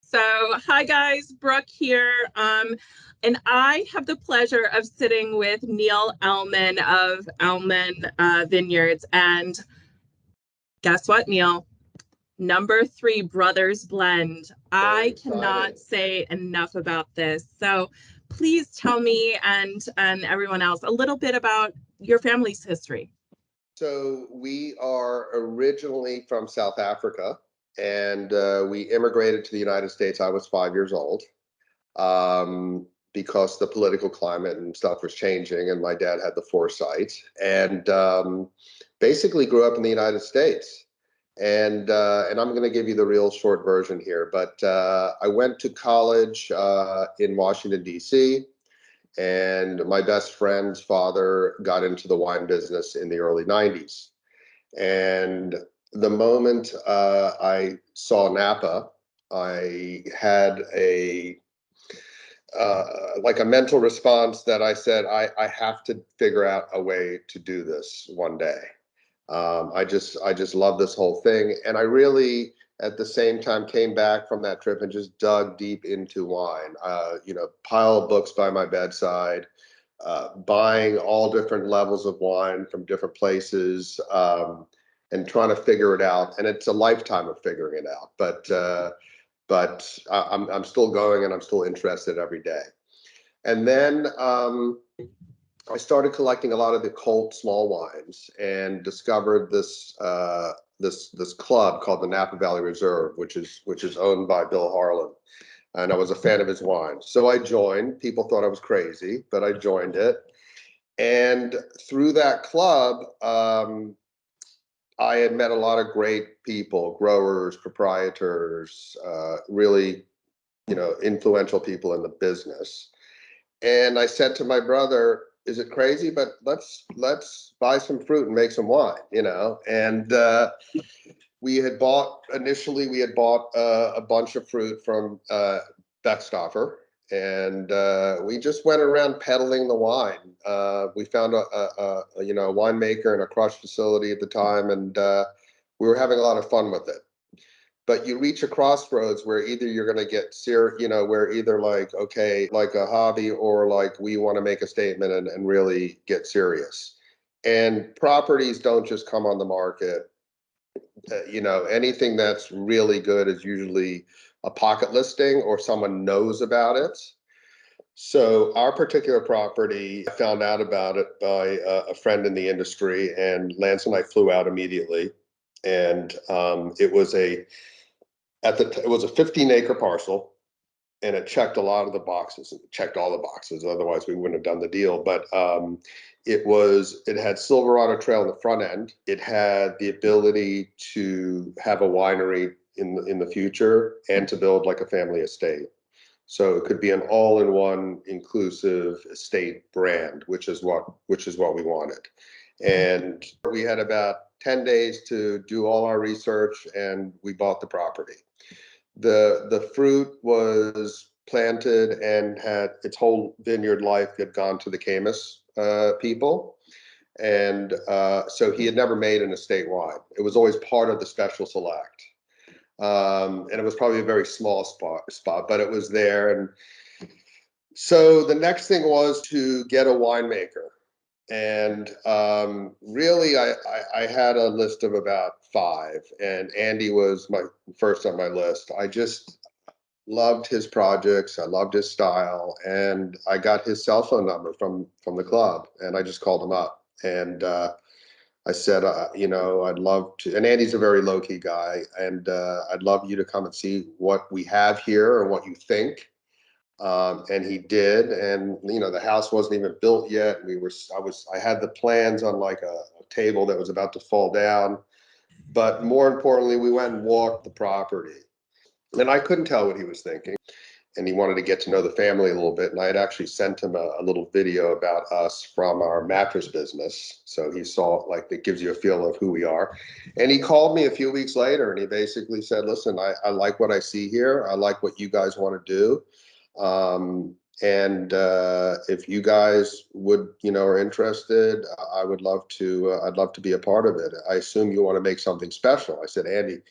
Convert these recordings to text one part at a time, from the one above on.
So, hi guys, Brooke here. And I have the pleasure of sitting with Neil Ellman of Ellman Vineyards. And guess what, Neil? Number 3 Brothers Blend. I cannot say enough about this. So please tell me and everyone else a little bit about your family's history. So we are originally from South Africa, and we immigrated to the United States. I was 5 years old because the political climate and stuff was changing, and my dad had the foresight, and basically grew up in the United States. And I'm going to give you the real short version here, but I went to college in Washington, D.C., and my best friend's father got into the wine business in the early 90s. And the moment I saw Napa, I had a like a mental response that I said, I have to figure out a way to do this one day. I just love this whole thing. And I really, at the same time, came back from that trip and just dug deep into wine. Pile of books by my bedside, buying all different levels of wine from different places, and trying to figure it out. And it's a lifetime of figuring it out. But I'm still going, and I'm still interested every day. And then I started collecting a lot of the cult small wines and discovered this this club called the Napa Valley Reserve, which is owned by Bill Harlan, and I was a fan of his wine. So I joined. People thought I was crazy, but I joined it. And through that club, I had met a lot of great people, growers, proprietors, really, influential people in the business. And I said to my brother, is it crazy? But let's buy some fruit and make some wine, And we had bought a bunch of fruit from Beckstoffer, and we just went around peddling the wine. We found a winemaker and a crush facility at the time, and we were having a lot of fun with it. But you reach a crossroads where either you're going to get where either like, okay, like a hobby, or like we want to make a statement and really get serious. And properties don't just come on the market. Anything that's really good is usually a pocket listing or someone knows about it. So our particular property, I found out about it by a friend in the industry, and Lance and I flew out immediately. And it was a 15-acre parcel, and it checked a lot of the boxes. It checked all the boxes. Otherwise, we wouldn't have done the deal. But it had Silverado Trail in the front end. It had the ability to have a winery in the future and to build like a family estate. So it could be an all-in-one inclusive estate brand, which is what we wanted. And we had about 10 days to do all our research, and we bought the property. The fruit was planted and had its whole vineyard life had gone to the Camus people. And so he had never made an estate wine. It was always part of the special select. And it was probably a very small spot, but it was there. And so the next thing was to get a winemaker. And really, I had a list of about 5, and Andy was my first on my list. I just loved his projects. I loved his style, and I got his cell phone number from the club, and I just called him up. And I said, I'd love to, and Andy's a very low-key guy, and I'd love you to come and see what we have here and what you think. And he did, and the house wasn't even built yet. I had the plans on like a table that was about to fall down, but more importantly, we went and walked the property, and I couldn't tell what he was thinking. And he wanted to get to know the family a little bit. And I had actually sent him a little video about us from our mattress business. So he saw, like, it gives you a feel of who we are. And he called me a few weeks later, and he basically said, listen, I like what I see here. I like what you guys want to do. And if you guys are interested, I'd love to be a part of it. I assume you want to make something special. I said, Andy,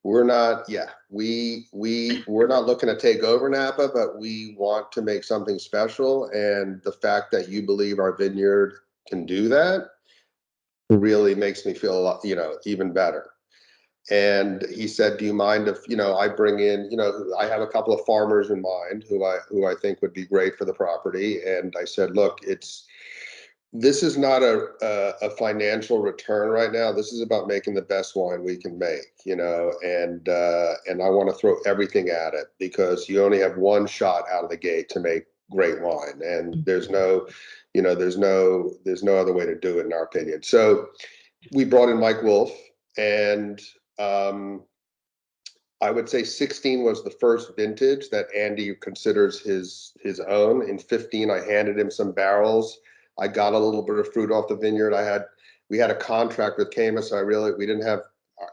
We're not, yeah, we're not looking to take over Napa, but we want to make something special. And the fact that you believe our vineyard can do that really makes me feel a lot, even better. And he said, do you mind if, I bring in, I have a couple of farmers in mind who I think would be great for the property. And I said, look, this is not a financial return right now. This is about making the best wine we can make, and I want to throw everything at it because you only have one shot out of the gate to make great wine. And there's no other way to do it in our opinion. So we brought in Mike Wolf, and I would say 16 was the first vintage that Andy considers his own. In 15, I handed him some barrels. I got a little bit of fruit off the vineyard. We had a contract with Caymus. So we didn't have,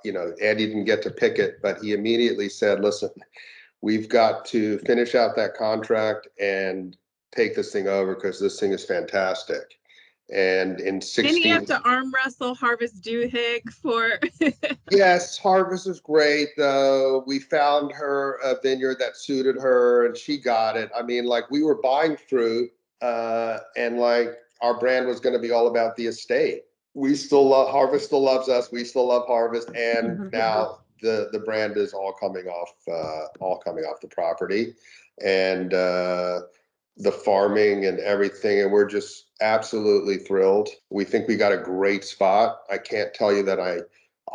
Andy didn't get to pick it, but he immediately said, listen, we've got to finish out that contract and take this thing over because this thing is fantastic. And in 16, didn't you have to arm wrestle Harvest Duhigg for? Yes, Harvest is great though. We found her a vineyard that suited her and she got it. I mean, like we were buying fruit, and like our brand was going to be all about the estate. We still love Harvest, still loves us. We still love Harvest, and now the brand is all coming off the property, and the farming and everything, and we're just absolutely thrilled. We think we got a great spot. I can't tell you that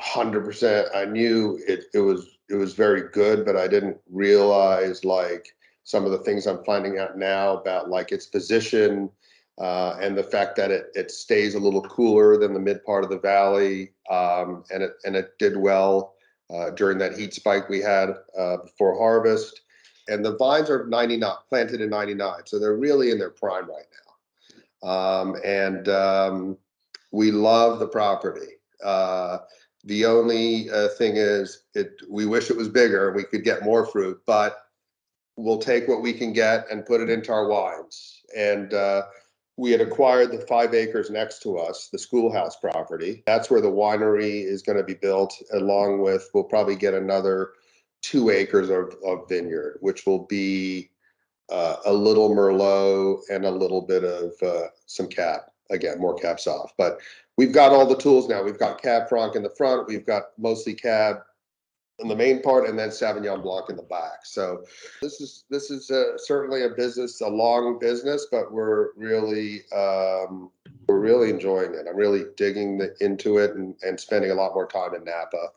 100%. I knew it was very good, but I didn't realize like some of the things I'm finding out now about like its position, and the fact that it stays a little cooler than the mid part of the valley, and it did well during that heat spike we had before harvest. And the vines are 99, planted in 99, so they're really in their prime right now. And we love the property. The only thing is, we wish it was bigger and we could get more fruit, but we'll take what we can get and put it into our wines. And we had acquired the 5 acres next to us, the schoolhouse property. That's where the winery is going to be built, along with, we'll probably get another 2 acres of vineyard, which will be a little Merlot and a little bit of some Cab. Again, more Cab Sauv. But we've got all the tools now. We've got Cab Franc in the front. We've got mostly Cab in the main part, and then Sauvignon Blanc in the back. So this is certainly a long business, but we're really enjoying it. I'm really digging into it and spending a lot more time in Napa.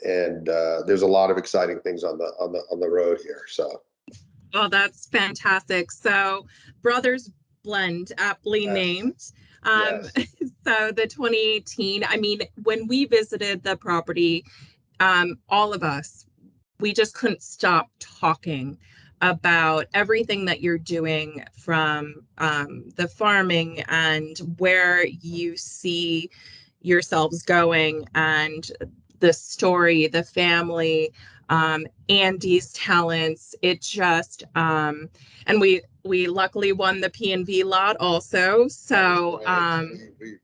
And there's a lot of exciting things on the road here. So. Oh, that's fantastic. So Brothers Blend, aptly named. Yes. So the 2018, I mean, when we visited the property, all of us, we just couldn't stop talking about everything that you're doing, from the farming and where you see yourselves going, and the story, the family, Andy's talents. It just, and we luckily won the P&V lot also. So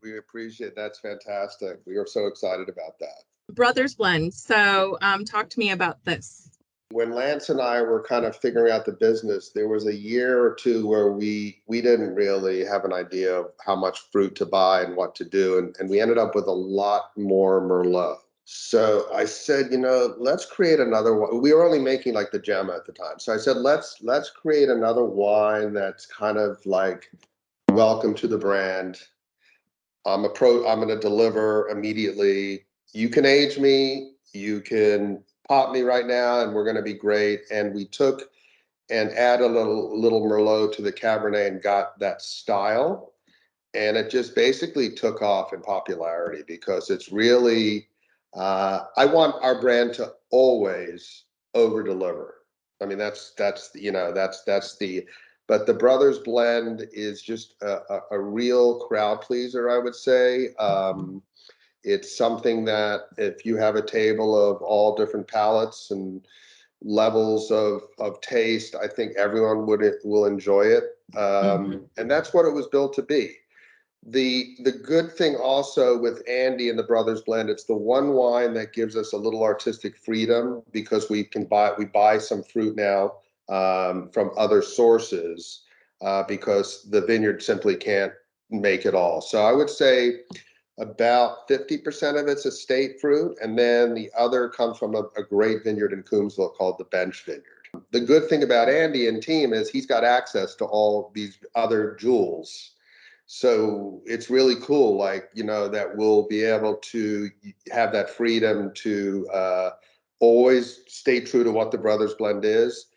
we appreciate, that's fantastic. We are so excited about that. Brothers Blend. So talk to me about this. When Lance and I were kind of figuring out the business, there was a year or two where we didn't really have an idea of how much fruit to buy and what to do. And we ended up with a lot more Merlot. So I said, let's create another one. We were only making like the Gemma at the time. So I said, let's create another wine that's kind of like welcome to the brand. I'm going to deliver immediately. You can age me, you can pop me right now, and we're going to be great. And we took and added a little Merlot to the Cabernet and got that style. And it just basically took off in popularity because it's really, I want our brand to always over deliver. I mean, but the Brothers Blend is just a real crowd pleaser, I would say. It's something that if you have a table of all different palates and levels of taste, I think everyone will enjoy it. And that's what it was built to be. The good thing also with Andy and the Brothers Blend, it's the one wine that gives us a little artistic freedom because we buy some fruit now from other sources because the vineyard simply can't make it all. So I would say about 50% of it's estate fruit, and then the other comes from a great vineyard in Coombsville called the Bench Vineyard. The good thing about Andy and team is he's got access to all these other jewels. So it's really cool, like, that we'll be able to have that freedom to always stay true to what the Brothers Blend is.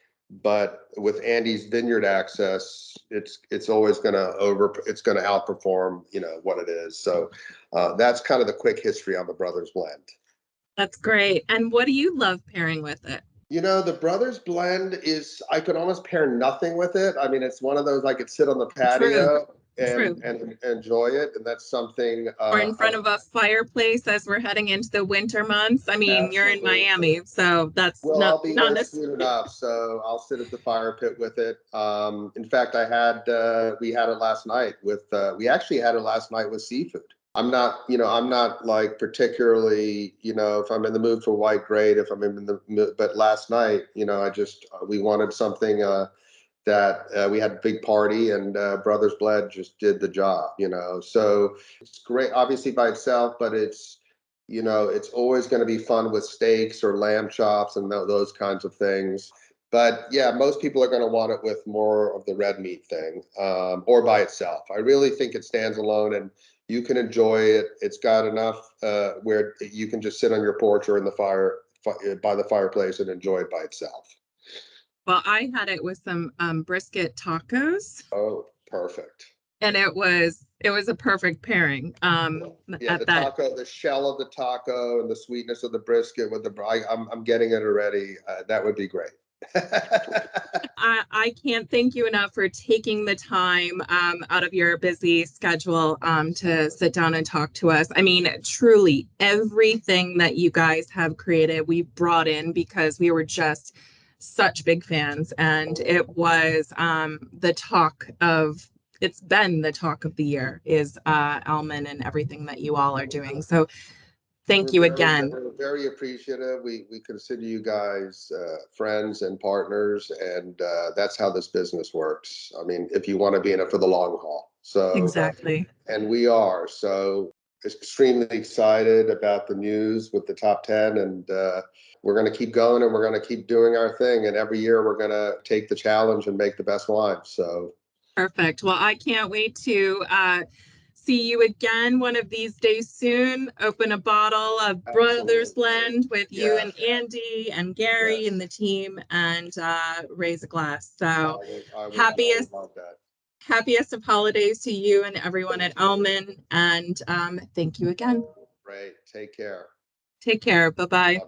But with Andy's vineyard access, it's always it's gonna outperform, what it is. So that's kind of the quick history on the Brothers Blend. That's great. And what do you love pairing with it? The Brothers Blend I could almost pair nothing with it. I mean, it's one of those I could sit on the patio True. and enjoy it, and that's something. Or in front of a fireplace as we're heading into the winter months. I mean, you're in Absolutely. Miami, so that's Well, not I'll be not there necessarily. soon enough, so I'll sit at the fire pit with it. In fact, we had it last night we actually had it last night with seafood. I'm not like particularly, if I'm in the mood for white, great. If I'm in the mood, but last night, we wanted something that we had a big party, and Brothers Blend just did the job, So it's great, obviously by itself, but it's always going to be fun with steaks or lamb chops and those kinds of things. But yeah, most people are going to want it with more of the red meat thing, or by itself. I really think it stands alone, and you can enjoy it. It's got enough where you can just sit on your porch or in the by the fireplace and enjoy it by itself. Well, I had it with some brisket tacos, Oh, perfect. and it was a perfect pairing. Yeah, At that, the shell of the taco and the sweetness of the brisket with I'm getting it already. That would be great. I can't thank you enough for taking the time out of your busy schedule to sit down and talk to us. I mean, truly, everything that you guys have created, we brought in because we were just such big fans, and it was it's been the talk of the year is Ellman and everything that you all are doing. So thank you again. We're very appreciative. We consider you guys friends and partners, and that's how this business works. I mean, if you want to be in it for the long haul. So Exactly. and we are. So extremely excited about the news with the top 10, and we're going to keep going, and we're going to keep doing our thing. And every year we're going to take the challenge and make the best wine. So Perfect. Well, I can't wait to see you again one of these days soon. Open a bottle of Brothers Blend with you and Andy and Gary and the team, and raise a glass. So I happiest love that. happiest of holidays to you and everyone at Ellman. And thank you again. Great. Take care. Take care. Bye-bye.